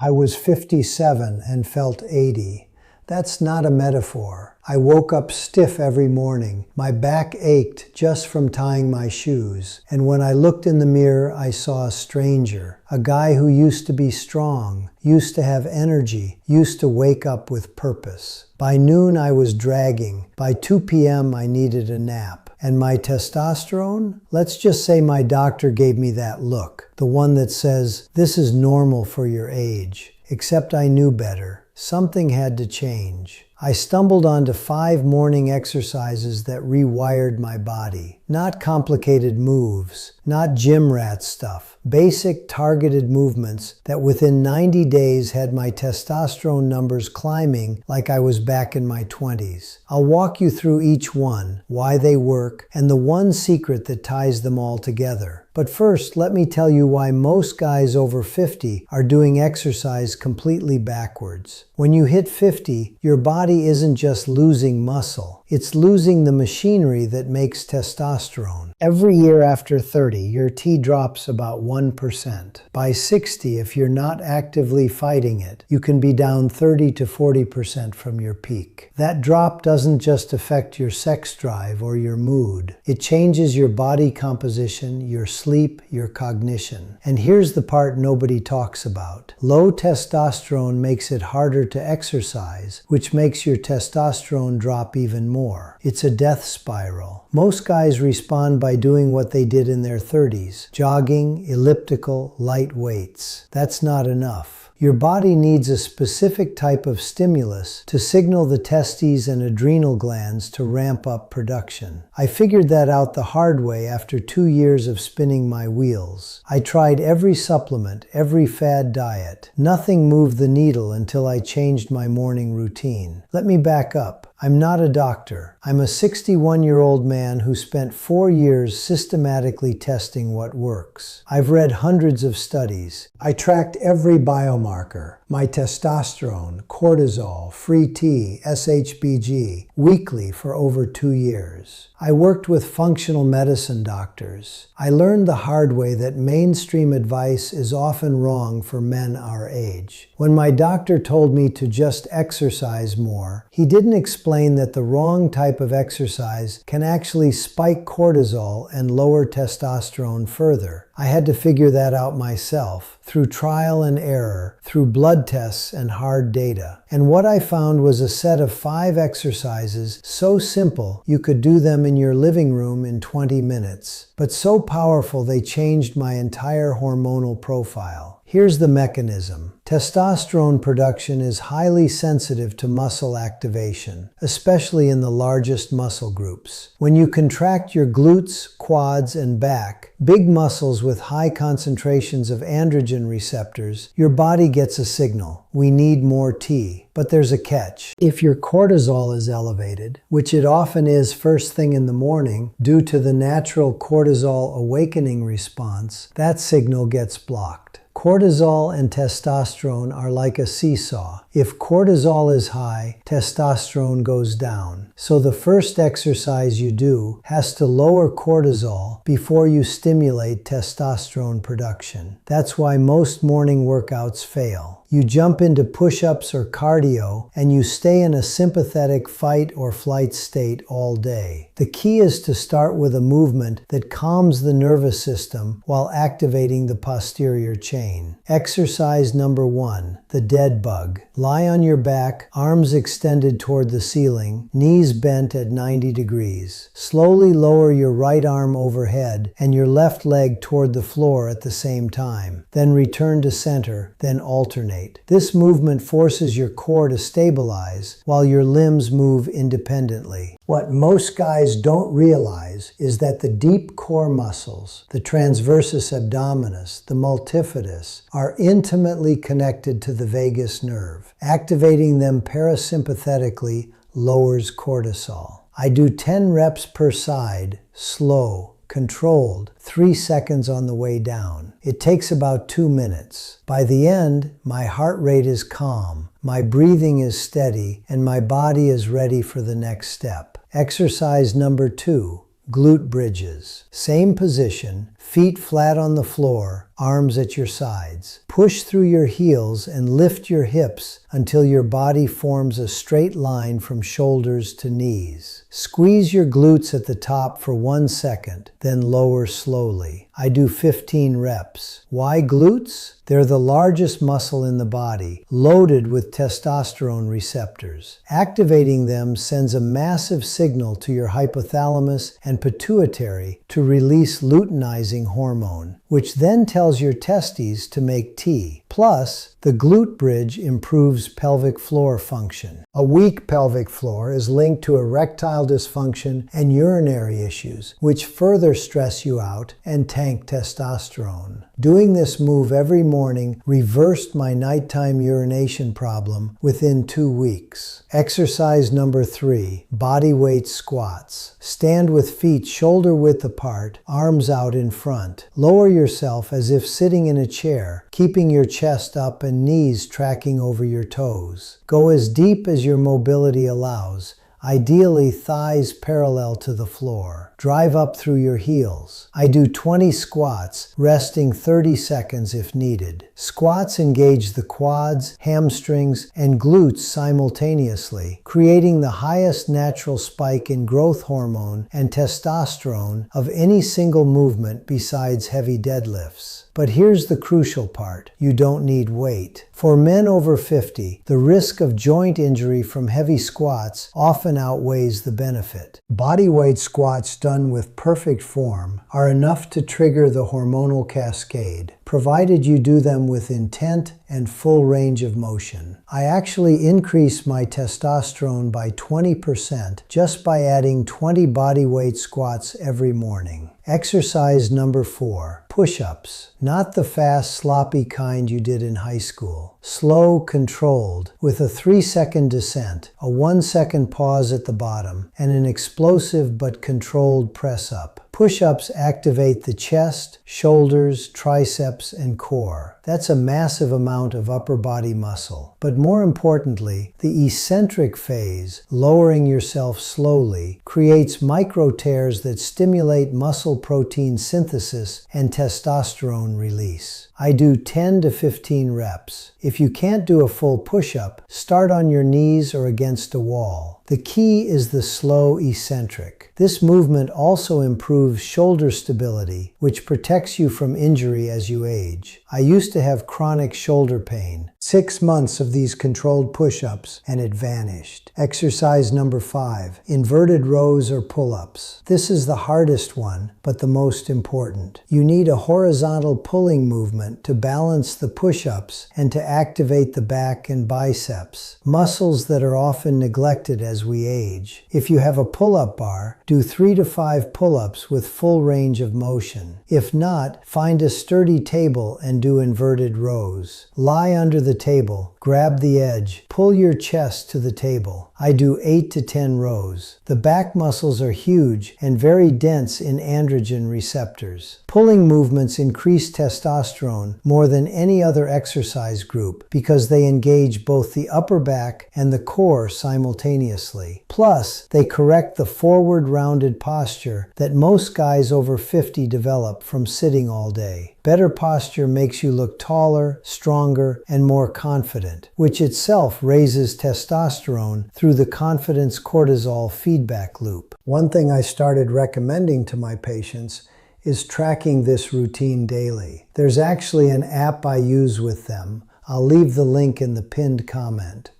I was 57 and felt 80. That's not a metaphor. I woke up stiff every morning. My back ached just from tying my shoes. And when I looked in the mirror, I saw a stranger. A guy who used to be strong, used to have energy, used to wake up with purpose. By noon, I was dragging. By 2 p.m., I needed a nap. And my testosterone? Let's just say my doctor gave me that look. The one that says, this is normal for your age. Except I knew better. Something had to change. I stumbled onto 5 morning exercises that rewired my body. Not complicated moves, not gym rat stuff. Basic targeted movements that within 90 days had my testosterone numbers climbing like I was back in my 20s. I'll walk you through each one, why they work, and the one secret that ties them all together. But first, let me tell you why most guys over 50 are doing exercise completely backwards. When you hit 50, your body isn't just losing muscle, it's losing the machinery that makes testosterone. Every year after 30, your T drops about 1%. By 60, if you're not actively fighting it, you can be down 30 to 40% from your peak. That drop doesn't just affect your sex drive or your mood. It changes your body composition, your sleep, your cognition. And here's the part nobody talks about. Low testosterone makes it harder to exercise, which makes your testosterone drop even more. It's a death spiral. Most guys respond by doing what they did in their 30s, jogging, elliptical, light weights. That's not enough. Your body needs a specific type of stimulus to signal the testes and adrenal glands to ramp up production. I figured that out the hard way after 2 years of spinning my wheels. I tried every supplement, every fad diet. Nothing moved the needle until I changed my morning routine. Let me back up. I'm not a doctor. I'm a 61-year-old man who spent 4 years systematically testing what works. I've read hundreds of studies. I tracked every biomarker, my testosterone, cortisol, free T, SHBG, weekly for over 2 years. I worked with functional medicine doctors. I learned the hard way that mainstream advice is often wrong for men our age. When my doctor told me to just exercise more, he didn't explain that the wrong type of exercise can actually spike cortisol and lower testosterone further. I had to figure that out myself, through trial and error, through blood tests and hard data. And what I found was a set of 5 exercises so simple you could do them in your living room in 20 minutes, but so powerful they changed my entire hormonal profile. Here's the mechanism. Testosterone production is highly sensitive to muscle activation, especially in the largest muscle groups. When you contract your glutes, quads, and back, big muscles with high concentrations of androgen receptors, your body gets a signal. We need more T. But there's a catch. If your cortisol is elevated, which it often is first thing in the morning due to the natural cortisol awakening response, that signal gets blocked. Cortisol and testosterone are like a seesaw. If cortisol is high, testosterone goes down. So the first exercise you do has to lower cortisol before you stimulate testosterone production. That's why most morning workouts fail. You jump into push-ups or cardio, and you stay in a sympathetic fight or flight state all day. The key is to start with a movement that calms the nervous system while activating the posterior chain. Exercise number 1, the dead bug. Lie on your back, arms extended toward the ceiling, knees bent at 90 degrees. Slowly lower your right arm overhead and your left leg toward the floor at the same time. Then return to center, then alternate. This movement forces your core to stabilize while your limbs move independently. What most guys don't realize is that the deep core muscles, the transversus abdominis, the multifidus, are intimately connected to the vagus nerve. Activating them parasympathetically lowers cortisol. I do 10 reps per side, slow, controlled, 3 seconds on the way down. It takes about 2 minutes. By the end, my heart rate is calm, my breathing is steady, and my body is ready for the next step. Exercise number 2, glute bridges. Same position, Feet flat on the floor, arms at your sides. Push through your heels and lift your hips until your body forms a straight line from shoulders to knees. Squeeze your glutes at the top for 1 second, then lower slowly. I do 15 reps. Why glutes? They're the largest muscle in the body, loaded with testosterone receptors. Activating them sends a massive signal to your hypothalamus and pituitary to release luteinizing hormone, which then tells your testes to make tea. Plus, the glute bridge improves pelvic floor function. A weak pelvic floor is linked to erectile dysfunction and urinary issues, which further stress you out and tank testosterone. Doing this move every morning reversed my nighttime urination problem within 2 weeks. Exercise number 3, body weight squats. Stand with feet shoulder width apart, arms out in front. Lower yourself as if sitting in a chair, keeping your chest up and knees tracking over your toes. Go as deep as your mobility allows, ideally thighs parallel to the floor. Drive up through your heels. I do 20 squats, resting 30 seconds if needed. Squats engage the quads, hamstrings, and glutes simultaneously, creating the highest natural spike in growth hormone and testosterone of any single movement besides heavy deadlifts. But here's the crucial part. You don't need weight. For men over 50, the risk of joint injury from heavy squats often outweighs the benefit. Body weight squats done with perfect form are enough to trigger the hormonal cascade, provided you do them with intent and full range of motion. I actually increase my testosterone by 20% just by adding 20 body weight squats every morning. Exercise number 4, push-ups. Not the fast, sloppy kind you did in high school. Slow, controlled, with a 3-second descent, a 1-second pause at the bottom, and an explosive but controlled press-up. Push-ups activate the chest, shoulders, triceps, and core. That's a massive amount of upper body muscle. But more importantly, the eccentric phase, lowering yourself slowly, creates micro tears that stimulate muscle protein synthesis and testosterone release. I do 10 to 15 reps. If you can't do a full push-up, start on your knees or against a wall. The key is the slow eccentric. This movement also improves shoulder stability, which protects you from injury as you age. I used to have chronic shoulder pain. 6 months of these controlled push-ups and it vanished. Exercise number 5, inverted rows or pull-ups. This is the hardest one, but the most important. You need a horizontal pulling movement to balance the push-ups and to activate the back and biceps, muscles that are often neglected as we age. If you have a pull-up bar, do 3 to 5 pull-ups with full range of motion. If not, find a sturdy table and do inverted rows. Lie under the table, grab the edge, pull your chest to the table. I do 8 to 10 rows. The back muscles are huge and very dense in androgen receptors. Pulling movements increase testosterone more than any other exercise group because they engage both the upper back and the core simultaneously. Plus, they correct the forward rounded posture that most guys over 50 develop from sitting all day. Better posture makes you look taller, stronger, and more confident, which itself raises testosterone through the confidence cortisol feedback loop. One thing I started recommending to my patients is tracking this routine daily. There's actually an app I use with them. I'll leave the link in the pinned comment.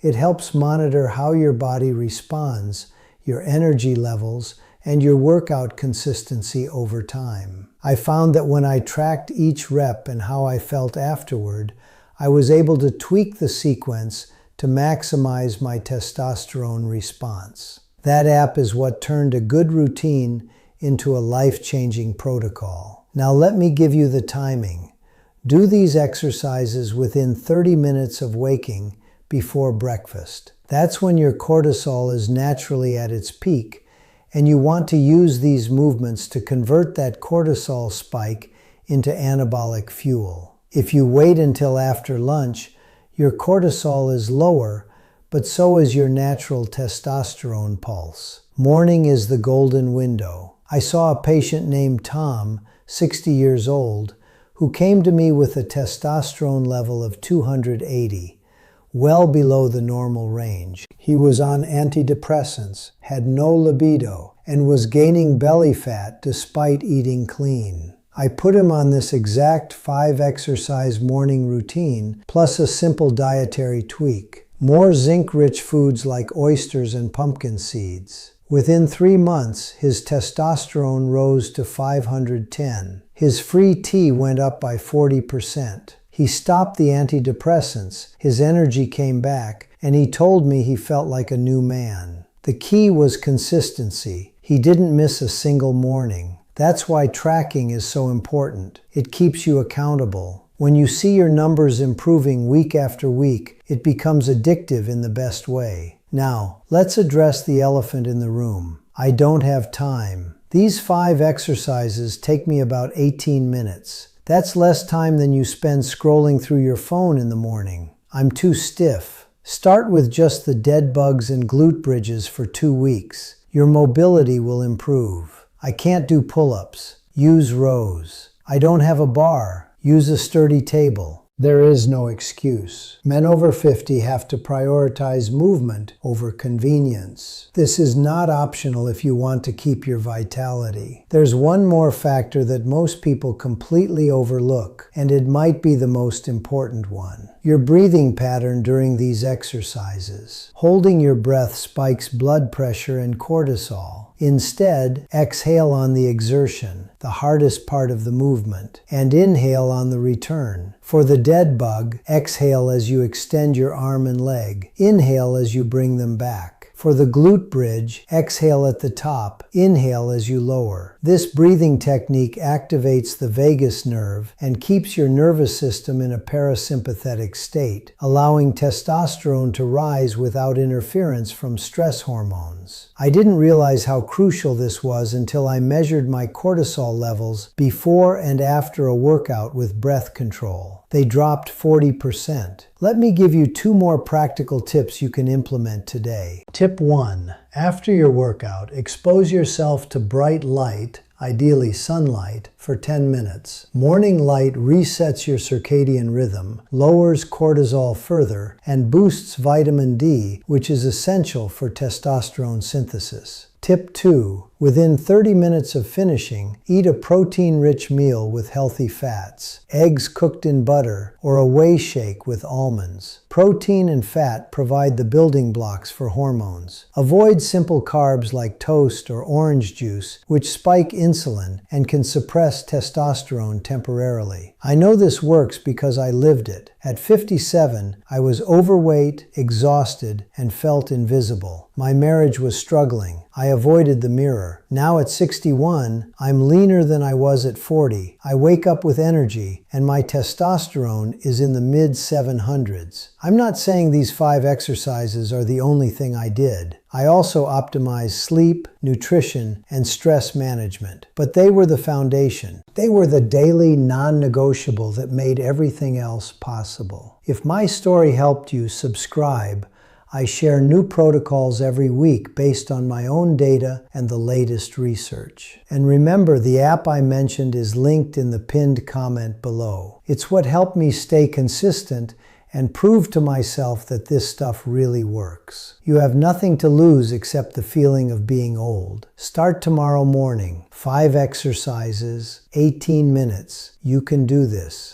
It helps monitor how your body responds, your energy levels, and your workout consistency over time. I found that when I tracked each rep and how I felt afterward, I was able to tweak the sequence to maximize my testosterone response. That app is what turned a good routine into a life-changing protocol. Now let me give you the timing. Do these exercises within 30 minutes of waking before breakfast. That's when your cortisol is naturally at its peak, and you want to use these movements to convert that cortisol spike into anabolic fuel. If you wait until after lunch, your cortisol is lower, but so is your natural testosterone pulse. Morning is the golden window. I saw a patient named Tom 60 years old, who came to me with a testosterone level of 280, well below the normal range. He was on antidepressants, had no libido, and was gaining belly fat despite eating clean. I put him on this exact 5-exercise morning routine, plus a simple dietary tweak. More zinc-rich foods like oysters and pumpkin seeds. Within 3 months, his testosterone rose to 510. His free T went up by 40%. He stopped the antidepressants, his energy came back, and he told me he felt like a new man. The key was consistency. He didn't miss a single morning. That's why tracking is so important. It keeps you accountable. When you see your numbers improving week after week, it becomes addictive in the best way. Now, let's address the elephant in the room. I don't have time. These 5 exercises take me about 18 minutes. That's less time than you spend scrolling through your phone in the morning. I'm too stiff. Start with just the dead bugs and glute bridges for 2 weeks. Your mobility will improve. I can't do pull-ups. Use rows. I don't have a bar. Use a sturdy table. There is no excuse. Men over 50 have to prioritize movement over convenience. This is not optional if you want to keep your vitality. There's one more factor that most people completely overlook, and it might be the most important one. Your breathing pattern during these exercises. Holding your breath spikes blood pressure and cortisol. Instead, exhale on the exertion, the hardest part of the movement, and inhale on the return. For the dead bug, exhale as you extend your arm and leg. Inhale as you bring them back. For the glute bridge, exhale at the top, inhale as you lower. This breathing technique activates the vagus nerve and keeps your nervous system in a parasympathetic state, allowing testosterone to rise without interference from stress hormones. I didn't realize how crucial this was until I measured my cortisol levels before and after a workout with breath control. They dropped 40%. Let me give you 2 more practical tips you can implement today. Tip 1. After your workout, expose yourself to bright light, ideally sunlight, for 10 minutes. Morning light resets your circadian rhythm, lowers cortisol further, and boosts vitamin D, which is essential for testosterone synthesis. Tip 2. Within 30 minutes of finishing, eat a protein-rich meal with healthy fats, eggs cooked in butter, or a whey shake with almonds. Protein and fat provide the building blocks for hormones. Avoid simple carbs like toast or orange juice, which spike insulin and can suppress testosterone temporarily. I know this works because I lived it. At 57, I was overweight, exhausted, and felt invisible. My marriage was struggling. I avoided the mirror. Now at 61, I'm leaner than I was at 40. I wake up with energy, and my testosterone is in the mid-700s. I'm not saying these 5 exercises are the only thing I did. I also optimized sleep, nutrition, and stress management. But they were the foundation. They were the daily non-negotiable that made everything else possible. If my story helped you, subscribe. I share new protocols every week based on my own data and the latest research. And remember, the app I mentioned is linked in the pinned comment below. It's what helped me stay consistent and prove to myself that this stuff really works. You have nothing to lose except the feeling of being old. Start tomorrow morning. 5 exercises, 18 minutes. You can do this.